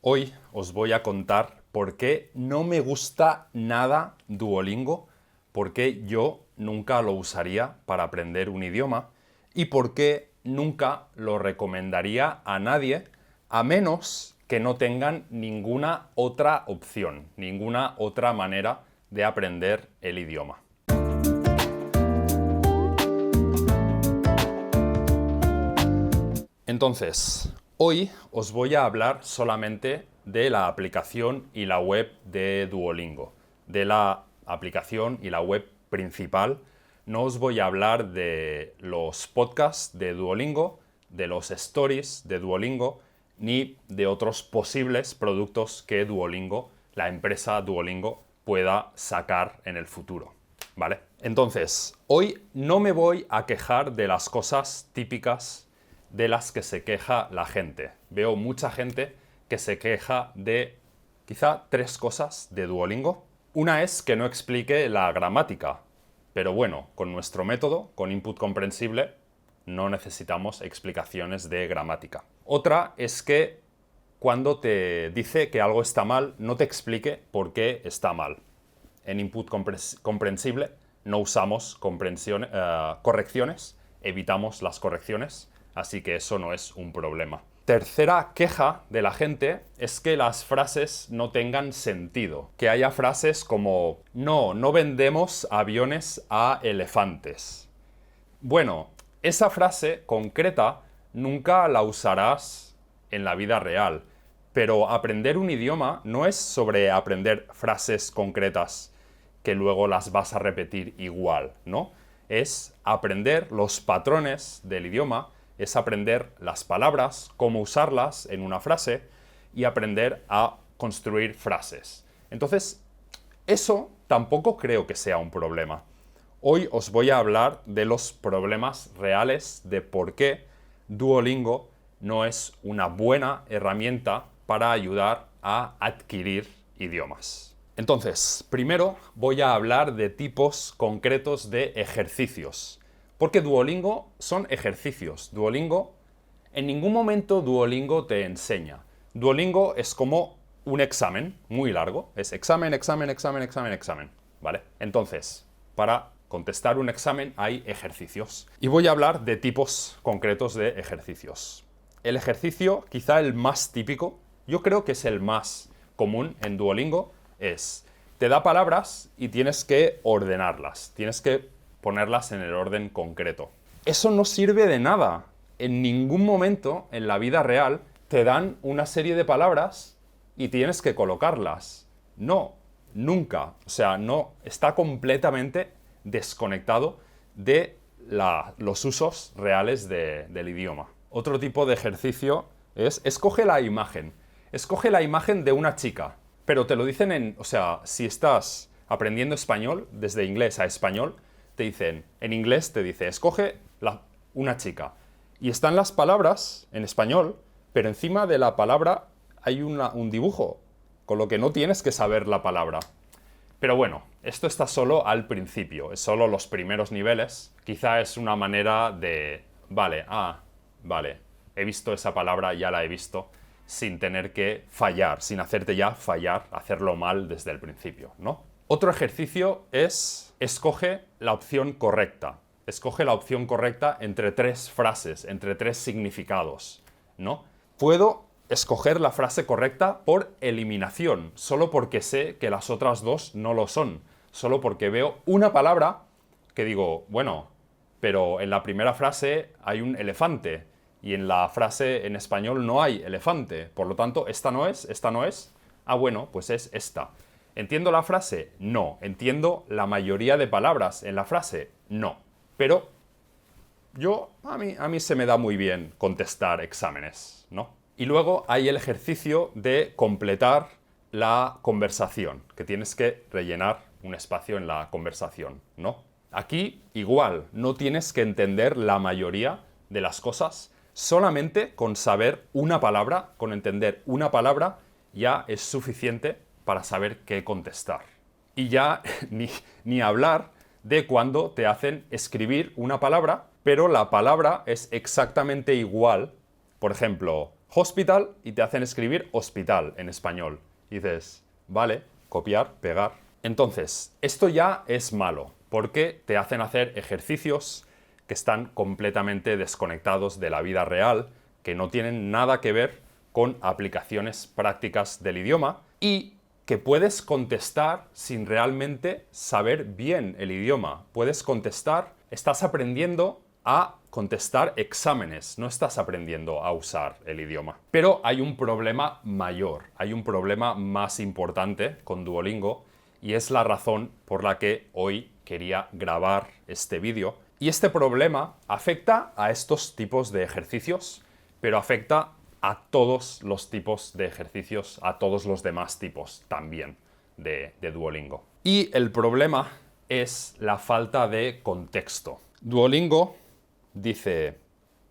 Hoy os voy a contar por qué no me gusta nada Duolingo, por qué yo nunca lo usaría para aprender un idioma y por qué nunca lo recomendaría a nadie a menos que no tengan ninguna otra opción, ninguna otra manera de aprender el idioma. Entonces, hoy os voy a hablar solamente de la aplicación y la web de Duolingo, de la aplicación y la web principal. No os voy a hablar de los podcasts de Duolingo, de los stories de Duolingo, ni de otros posibles productos que Duolingo, la empresa Duolingo, pueda sacar en el futuro. ¿Vale? Entonces, hoy no me voy a quejar de las cosas típicas de las que se queja la gente. Veo mucha gente que se queja de quizá 3 cosas de Duolingo. Una es que no explique la gramática, pero bueno, con nuestro método, con input comprensible, no necesitamos explicaciones de gramática. Otra es que cuando te dice que algo está mal, no te explique por qué está mal. En input comprensible no usamos correcciones, evitamos las correcciones, así que eso no es un problema. Tercera queja de la gente es que las frases no tengan sentido. Que haya frases como no vendemos aviones a elefantes. Bueno, esa frase concreta nunca la usarás en la vida real, pero aprender un idioma no es sobre aprender frases concretas que luego las vas a repetir igual, ¿no? Es aprender los patrones del idioma, es aprender las palabras, cómo usarlas en una frase y aprender a construir frases. Entonces, eso tampoco creo que sea un problema. Hoy os voy a hablar de los problemas reales de por qué Duolingo no es una buena herramienta para ayudar a adquirir idiomas. Entonces, primero voy a hablar de tipos concretos de ejercicios. Porque Duolingo son ejercicios. En ningún momento Duolingo te enseña. Duolingo es como un examen muy largo. Es examen, examen, examen, examen, examen. ¿Vale? Entonces, para contestar un examen hay ejercicios. Y voy a hablar de tipos concretos de ejercicios. El ejercicio, quizá el más típico, yo creo que es el más común en Duolingo, te da palabras y tienes que ordenarlas, tienes que ponerlas en el orden concreto. Eso no sirve de nada. En ningún momento en la vida real te dan una serie de palabras y tienes que colocarlas. No, nunca. O sea, no, está completamente desconectado de los usos reales del idioma. Otro tipo de ejercicio es escoge la imagen. Escoge la imagen de una chica. Pero te lo dicen o sea, si estás aprendiendo español, desde inglés a español, te dicen, en inglés te dice, escoge una chica. Y están las palabras en español, pero encima de la palabra hay un dibujo, con lo que no tienes que saber la palabra. Pero bueno, esto está solo al principio, es solo los primeros niveles. Quizá es una manera de, vale, he visto esa palabra, ya la he visto, sin tener que fallar, sin hacerte ya fallar, hacerlo mal desde el principio, ¿no? Otro ejercicio es escoge la opción correcta. Escoge la opción correcta entre 3 frases, entre 3 significados, ¿no? Puedo escoger la frase correcta por eliminación, solo porque sé que las otras 2 no lo son, solo porque veo una palabra que digo, bueno, pero en la primera frase hay un elefante, y en la frase en español no hay elefante. Por lo tanto, esta no es. Ah, bueno, pues es esta. ¿Entiendo la frase? No. ¿Entiendo la mayoría de palabras en la frase? No. Pero a mí se me da muy bien contestar exámenes, ¿no? Y luego hay el ejercicio de completar la conversación, que tienes que rellenar un espacio en la conversación, ¿no? Aquí, igual, no tienes que entender la mayoría de las cosas. Solamente con saber una palabra, con entender una palabra, ya es suficiente para saber qué contestar. Y ya ni hablar de cuando te hacen escribir una palabra, pero la palabra es exactamente igual. Por ejemplo, hospital y te hacen escribir hospital en español. Y dices, vale, copiar, pegar. Entonces, esto ya es malo, porque te hacen hacer ejercicios que están completamente desconectados de la vida real, que no tienen nada que ver con aplicaciones prácticas del idioma y que puedes contestar sin realmente saber bien el idioma. Puedes contestar, estás aprendiendo a contestar exámenes, no estás aprendiendo a usar el idioma. Pero hay un problema mayor, hay un problema más importante con Duolingo y es la razón por la que hoy quería grabar este vídeo. Y este problema afecta a estos tipos de ejercicios, pero afecta a todos los tipos de ejercicios, a todos los demás tipos también de Duolingo. Y el problema es la falta de contexto. Duolingo dice,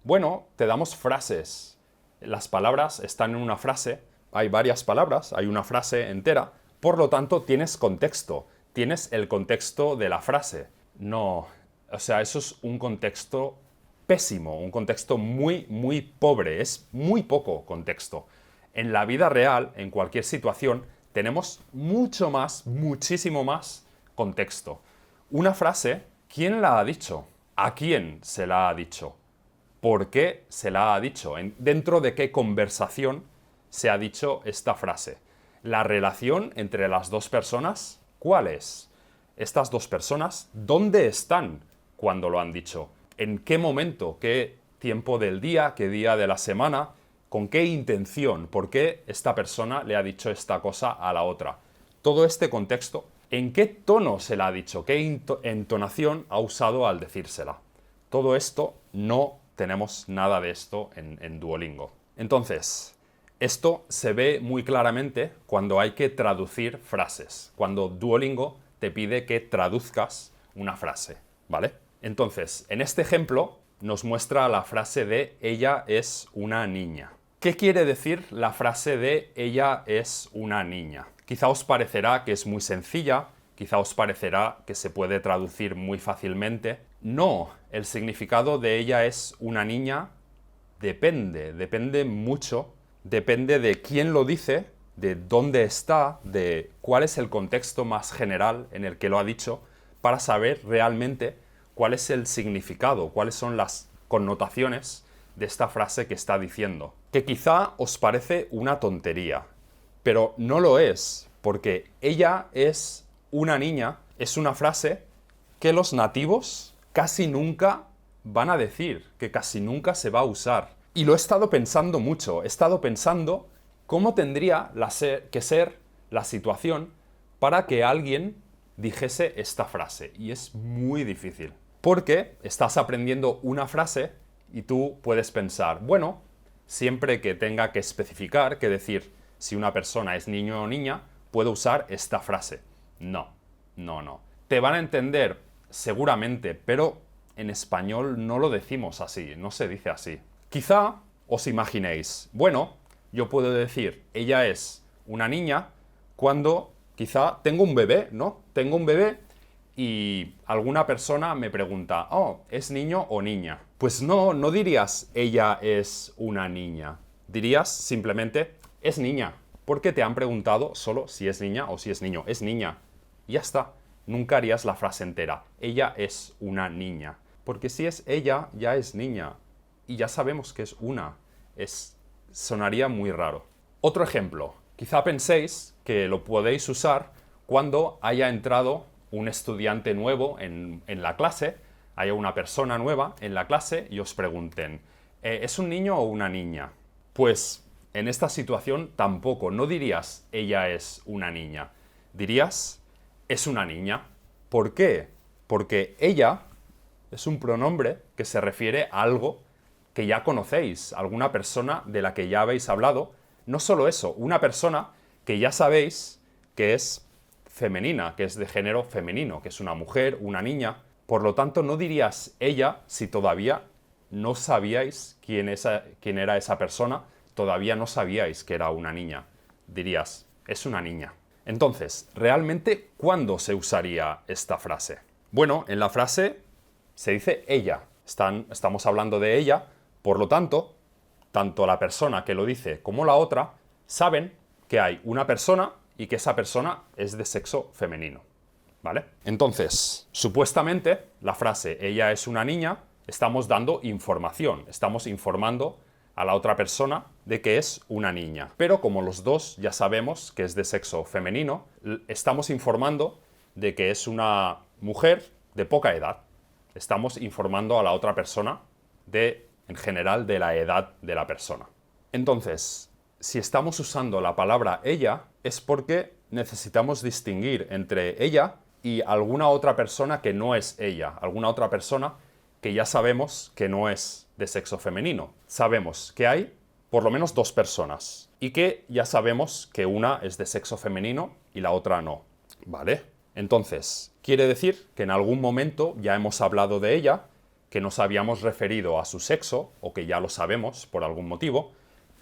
bueno, te damos frases. Las palabras están en una frase, hay varias palabras, hay una frase entera, por lo tanto tienes contexto, tienes el contexto de la frase. No, o sea, eso es un contexto pésimo, un contexto muy, muy pobre, es muy poco contexto. En la vida real, en cualquier situación, tenemos mucho más, muchísimo más contexto. Una frase, ¿quién la ha dicho? ¿A quién se la ha dicho? ¿Por qué se la ha dicho? ¿Dentro de qué conversación se ha dicho esta frase? ¿La relación entre las dos personas? ¿Cuál es? Estas dos personas, ¿dónde están cuando lo han dicho? ¿En qué momento? ¿Qué tiempo del día? ¿Qué día de la semana? ¿Con qué intención? ¿Por qué esta persona le ha dicho esta cosa a la otra? Todo este contexto, ¿en qué tono se la ha dicho? ¿Qué entonación ha usado al decírsela? Todo esto no tenemos nada de esto en Duolingo. Entonces, esto se ve muy claramente cuando hay que traducir frases, cuando Duolingo te pide que traduzcas una frase, ¿vale? Entonces, en este ejemplo nos muestra la frase de ella es una niña. ¿Qué quiere decir la frase de ella es una niña? Quizá os parecerá que es muy sencilla, quizá os parecerá que se puede traducir muy fácilmente. No, el significado de ella es una niña depende mucho, depende de quién lo dice, de dónde está, de cuál es el contexto más general en el que lo ha dicho, para saber realmente cuál es el significado, cuáles son las connotaciones de esta frase que está diciendo. Que quizá os parece una tontería, pero no lo es, porque ella es una niña, es una frase que los nativos casi nunca van a decir, que casi nunca se va a usar. Y lo he estado pensando mucho, he estado pensando cómo tendría que ser la situación para que alguien dijese esta frase. Y es muy difícil. Porque estás aprendiendo una frase y tú puedes pensar, bueno, siempre que tenga que especificar, que decir si una persona es niño o niña, puedo usar esta frase. No. Te van a entender seguramente, pero en español no lo decimos así, no se dice así. Quizá os imaginéis, bueno, yo puedo decir ella es una niña cuando quizá tengo un bebé, ¿no? Tengo un bebé y alguna persona me pregunta, oh, ¿es niño o niña? Pues no dirías ella es una niña. Dirías simplemente es niña, porque te han preguntado solo si es niña o si es niño. Es niña. Y ya está. Nunca harías la frase entera. Ella es una niña. Porque si es ella, ya es niña. Y ya sabemos que es una. Sonaría muy raro. Otro ejemplo. Quizá penséis que lo podéis usar cuando haya entrado un estudiante nuevo en la clase, haya una persona nueva en la clase y os pregunten, ¿es un niño o una niña? Pues en esta situación tampoco, no dirías ella es una niña, dirías es una niña. ¿Por qué? Porque ella es un pronombre que se refiere a algo que ya conocéis, alguna persona de la que ya habéis hablado. No solo eso, una persona que ya sabéis que es femenina, que es de género femenino, que es una mujer, una niña. Por lo tanto, no dirías ella si todavía no sabíais quién era esa persona, todavía no sabíais que era una niña. Dirías, es una niña. Entonces, ¿realmente cuándo se usaría esta frase? Bueno, en la frase se dice ella. Estamos hablando de ella, por lo tanto, tanto la persona que lo dice como la otra saben que hay una persona y que esa persona es de sexo femenino, ¿vale? Entonces, supuestamente, la frase ella es una niña, estamos dando información, estamos informando a la otra persona de que es una niña. Pero como los dos ya sabemos que es de sexo femenino, estamos informando de que es una mujer de poca edad. Estamos informando a la otra persona en general, de la edad de la persona. Entonces, si estamos usando la palabra ella, es porque necesitamos distinguir entre ella y alguna otra persona que no es ella, alguna otra persona que ya sabemos que no es de sexo femenino. Sabemos que hay por lo menos dos personas y que ya sabemos que una es de sexo femenino y la otra no, ¿vale? Entonces, quiere decir que en algún momento ya hemos hablado de ella, que nos habíamos referido a su sexo, o que ya lo sabemos por algún motivo,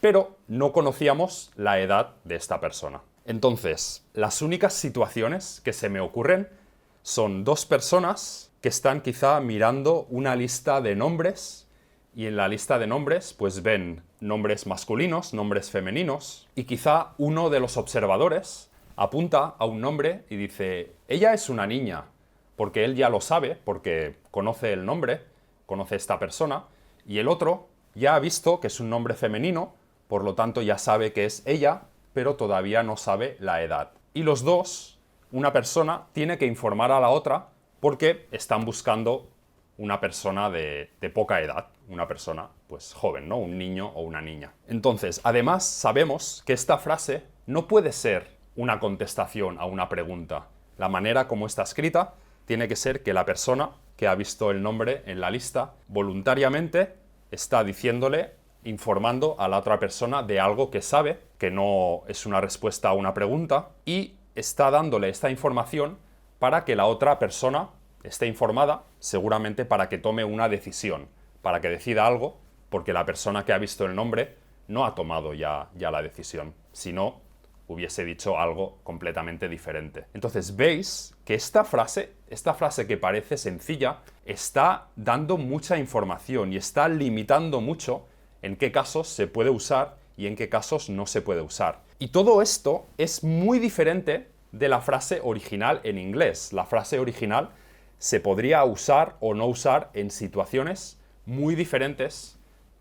pero no conocíamos la edad de esta persona. Entonces, las únicas situaciones que se me ocurren son dos personas que están quizá mirando una lista de nombres, y en la lista de nombres pues ven nombres masculinos, nombres femeninos, y quizá uno de los observadores apunta a un nombre y dice, ella es una niña, porque él ya lo sabe, porque conoce el nombre, conoce esta persona, y el otro ya ha visto que es un nombre femenino, por lo tanto ya sabe que es ella, pero todavía no sabe la edad. Y los dos, una persona tiene que informar a la otra porque están buscando una persona de poca edad, una persona pues joven, ¿no? Un niño o una niña. Entonces, además sabemos que esta frase no puede ser una contestación a una pregunta. La manera como está escrita tiene que ser que la persona que ha visto el nombre en la lista voluntariamente está diciéndole, informando a la otra persona de algo que sabe, que no es una respuesta a una pregunta, y está dándole esta información para que la otra persona esté informada, seguramente para que tome una decisión, para que decida algo, porque la persona que ha visto el nombre no ha tomado ya la decisión, sino hubiese dicho algo completamente diferente. Entonces veis que esta frase que parece sencilla, está dando mucha información y está limitando mucho en qué casos se puede usar y en qué casos no se puede usar. Y todo esto es muy diferente de la frase original en inglés. La frase original se podría usar o no usar en situaciones muy diferentes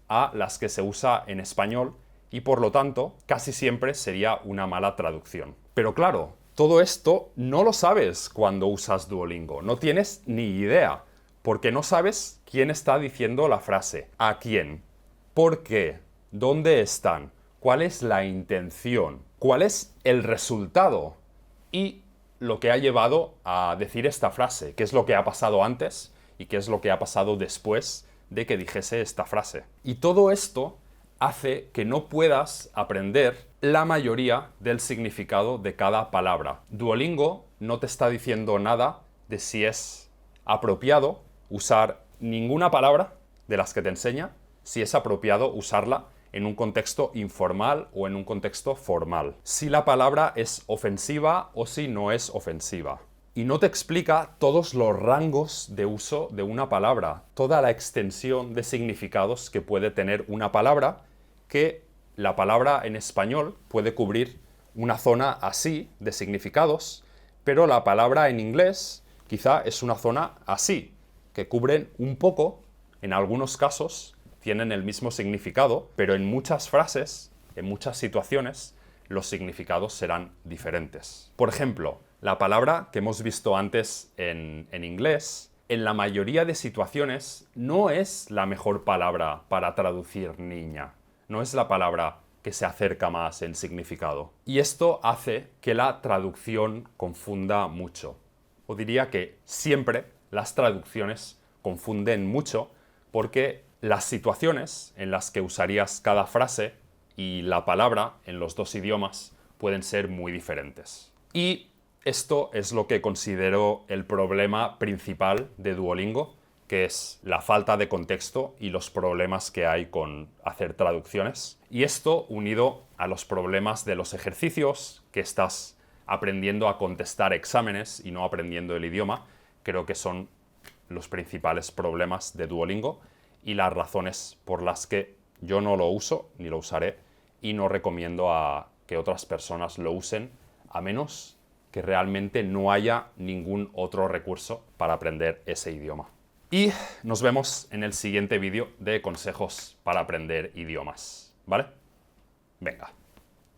a las que se usa en español y por lo tanto casi siempre sería una mala traducción. Pero claro, todo esto no lo sabes cuando usas Duolingo, no tienes ni idea, porque no sabes quién está diciendo la frase, a quién, por qué, dónde están, cuál es la intención, cuál es el resultado y lo que ha llevado a decir esta frase, qué es lo que ha pasado antes y qué es lo que ha pasado después de que dijese esta frase. Y todo esto hace que no puedas aprender la mayoría del significado de cada palabra. Duolingo no te está diciendo nada de si es apropiado usar ninguna palabra de las que te enseña, si es apropiado usarla en un contexto informal o en un contexto formal, si la palabra es ofensiva o si no es ofensiva. Y no te explica todos los rangos de uso de una palabra, toda la extensión de significados que puede tener una palabra, que la palabra en español puede cubrir una zona así de significados, pero la palabra en inglés quizá es una zona así, que cubren un poco, en algunos casos tienen el mismo significado, pero en muchas frases, en muchas situaciones, los significados serán diferentes. Por ejemplo, la palabra que hemos visto antes en inglés, en la mayoría de situaciones no es la mejor palabra para traducir niña. No es la palabra que se acerca más en significado. Y esto hace que la traducción confunda mucho. O diría que siempre las traducciones confunden mucho porque las situaciones en las que usarías cada frase y la palabra en los dos idiomas pueden ser muy diferentes. Y esto es lo que considero el problema principal de Duolingo, que es la falta de contexto y los problemas que hay con hacer traducciones. Y esto unido a los problemas de los ejercicios, que estás aprendiendo a contestar exámenes y no aprendiendo el idioma, creo que son los principales problemas de Duolingo y las razones por las que Yo no lo uso ni lo usaré y no recomiendo a que otras personas lo usen a menos que realmente no haya ningún otro recurso para aprender ese idioma. Y nos vemos en el siguiente vídeo de consejos para aprender idiomas, ¿vale? Venga,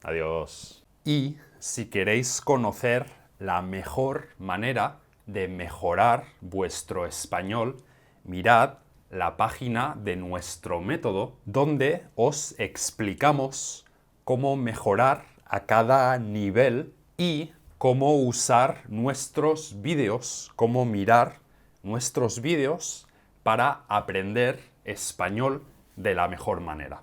adiós. Y si queréis conocer la mejor manera de mejorar vuestro español, mirad la página de nuestro método donde os explicamos cómo mejorar a cada nivel y cómo usar nuestros vídeos, cómo mirar nuestros vídeos para aprender español de la mejor manera.